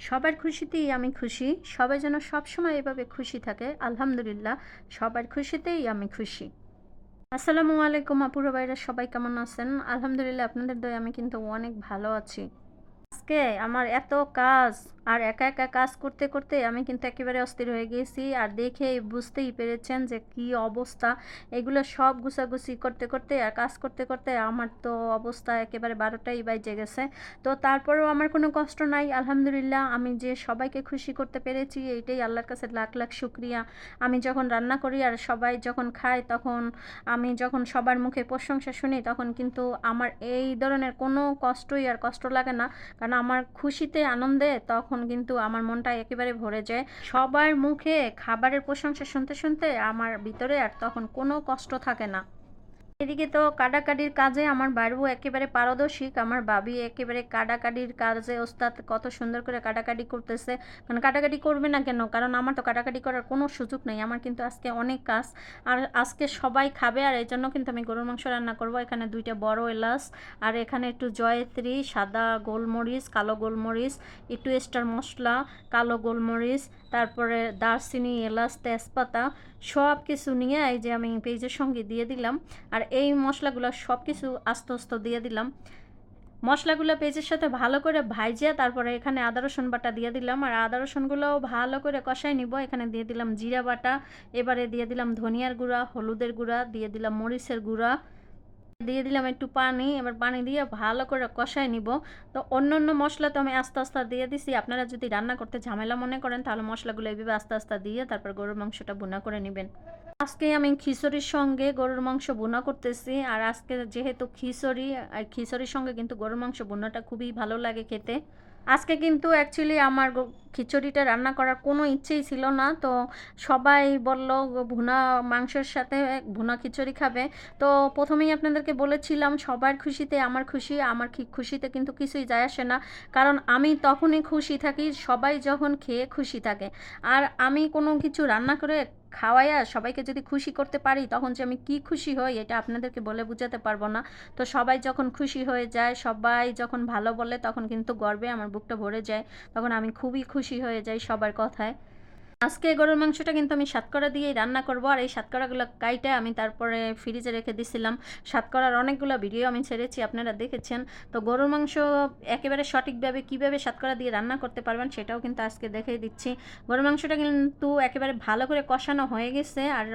সবার খুশিতেই আমি খুশি। সবাই যেন সবসময় এভাবে খুশি থাকে। আলহামদুলিল্লাহ, সবার খুশিতেই আমি খুশি। আসসালামু আলাইকুম আপুরা ভাইরা, সবাই কেমন আছেন? আলহামদুলিল্লাহ, আপনাদের দয়ায় আমি কিন্তু অনেক ভালো আছি। আজকে আমার এত কাজ, আর একা একা কাজ করতে করতে আমি কিন্তু একেবারে অস্থির হয়ে গেছি। আর দেখেই বুঝতেই পেরেছেন যে কি অবস্থা। এগুলো সব গুছাগুছি করতে করতে আর কাজ করতে করতে আমার তো অবস্থা একেবারে 12টাই বেজে গেছে। তো তারপরেও আমার কোনো কষ্ট নাই, আলহামদুলিল্লাহ। আমি যে সবাইকে খুশি করতে পেরেছি এইটাই আল্লাহর কাছে লাখ লাখ শুক্রিয়া। আমি যখন রান্না করি আর সবাই যখন খায়, তখন আমি যখন সবার মুখে প্রশংসা শুনি, তখন কিন্তু আমার এই ধরনের কোনো কষ্টই আর কষ্ট লাগে না। কারণ আমার খুশিতে আনন্দে তখন কিন্তু আমার মনটা একেবারে ভরে যায়। সবার মুখে খাবারের প্রশংসা শুনতে শুনতে আমার ভিতরে আর তখন কোনো কষ্ট থাকে না। এদিকে তো কাটাকাটির কাজে আমার বাড়িও একেবারে পারদর্শী। আমার ভাবি একেবারে কাটাকাটির কাজে ওস্তাদ, কত সুন্দর করে কাটাকাটি করতেছে। কারণ কাটাকাটি করবে না কেন? কারণ আমার তো কাটাকাটি করার কোনো সুযোগ নেই। আমার কিন্তু আজকে অনেক কাজ, আর আজকে সবাই খাবে, আর এই জন্য কিন্তু আমি গরুর মাংস রান্না করব। এখানে 2টা বড় এলাচ, আর এখানে একটু জয়ত্রী, সাদা গোলমরিচ, কালো গোলমরিচ, একটু স্টার মশলা, কালো গোলমরিচ, তারপরে দারচিনি, এলাচ, তেজপাতা সব কিছু নিয়ে এই যে আমি পেঁয়াজের সঙ্গে দিয়ে দিলাম। আর এই মশলাগুলো সব কিছু আস্তে আস্তে দিয়ে দিলাম। মশলাগুলো পেঁয়াজের সাথে ভালো করে ভাইজিয়া তারপরে এখানে আদা রসুন বাটা দিয়ে দিলাম। আর আদা রসুনগুলোও ভালো করে কষাই নিব। এখানে দিয়ে দিলাম জিরা বাটা, এবারে দিয়ে দিলাম ধনিয়ার গুঁড়া, হলুদের গুঁড়া, দিয়ে দিলাম মরিচের গুঁড়া, দিয়ে দিলাম একটু পানি। এবার পানি দিয়ে ভালো করে কষায় নিব। তো অন্য অন্য মশলা তো আমি আস্তে আস্তে দিয়ে দিছি। আপনারা যদি রান্না করতে ঝামেলা মনে করেন, তাহলে মশলাগুলো এইভাবে আস্তে আস্তে দিয়ে তারপর গরুর মাংসটা ভুনা করে নেবেন। আজকে আমি খিচুড়ির সঙ্গে গরুর মাংস ভুনা করতেছি। আর আজকে যেহেতু খিচুড়ি, আর খিচুড়ির সঙ্গে কিন্তু গরুর মাংস ভুনাটা খুবই ভালো লাগে খেতে। আজকে কিন্তু অ্যাকচুয়ালি আমার খিচুড়িটা রান্না করার কোনো ইচ্ছেই ছিল না। তো সবাই বলল ভুনা মাংসের সাথে ভুনা খিচুড়ি খাবে। তো প্রথমেই আপনাদেরকে বলেছিলাম সবার খুশিতে আমার খুশি। আমার খুশিতে কিন্তু কিছুই যায় আসে না। কারণ আমি তখনই খুশি থাকি সবাই যখন খেয়ে খুশি থাকে। আর আমি কোনো কিছু রান্না করে খাওয়াইয়া সবাইকে যদি খুশি করতে পারি, তখন যে আমি কি খুশি হই এটা আপনাদেরকে বলে বোঝাতে পারবো না। তো সবাই যখন খুশি হয়ে যায়, সবাই যখন ভালো বলে, তখন কিন্তু গর্বে আমার বুকটা ভরে যায়। তখন আমি খুবই খুশি হয়ে যাই সবার কথায়। আজকে গরুর মাংসটা কিন্তু আমি সাতকরা দিয়েই রান্না করব। আর এই সাতকরাগুলো কাইটে আমি তারপরে ফ্রিজে রেখে দিছিলাম। সাতকরার অনেকগুলো ভিডিও আমি ছেড়েছি, আপনারা দেখেছেন। তো গরুর মাংস একেবারে সঠিকভাবে কীভাবে সাতকরা দিয়ে রান্না করতে পারবেন সেটাও কিন্তু আজকে দেখিয়ে দিচ্ছি। গরুর মাংসটা কিন্তু একেবারে ভালো করে কষানো হয়ে গেছে। আর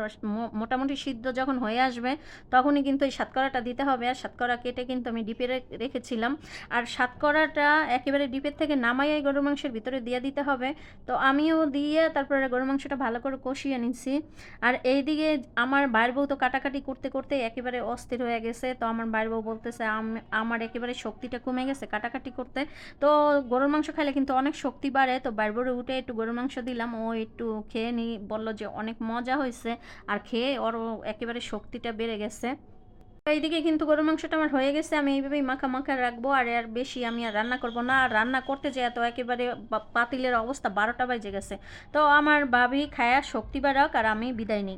মোটামুটি সিদ্ধ যখন হয়ে আসবে, তখনই কিন্তু এই সাতকরাটা দিতে হবে। আর সাতকরা কেটে কিন্তু আমি ডিপে রেখেছিলাম। আর সাতকরাটা একেবারে ডিপের থেকে নামাইয়াই গরুর মাংসের ভিতরে দিয়ে দিতে হবে। তো আমিও দিয়ে তারপরে গরুর মাংসটা ভালো করে কষিয়ে নিচ্ছি। আর এইদিকে আমার বাইর বউ তো কাটাকাটি করতে করতে একেবারে অস্থির হয়ে গেছে। তো আমার বাইর বউ বলতেছে আমার একেবারে শক্তিটা কমে গেছে কাটাকাটি করতে। তো গরুর মাংস খাইলে কিন্তু অনেক শক্তি বাড়ে। তো বাইর বউরে উঠে একটু গরুর মাংস দিলাম, ও একটু খেয়ে বললো যে অনেক মজা হয়েছে। আর খেয়ে ওর একেবারে শক্তিটা বেড়ে গেছে। এইদিকে কিন্তু গরুর মাংসটা আমার হয়ে গেছে। আমি এইভাবেই মাখা মাখা রাখবো। আর এর বেশি আমি আর রান্না করব না। আর রান্না করতে যেয়ে তো একেবারে পাতিলের অবস্থা 12টা বেজে গেছে। তো আমার ভাবি খায়া শক্তি বাড়াক, আর আমি বিদায় নিই।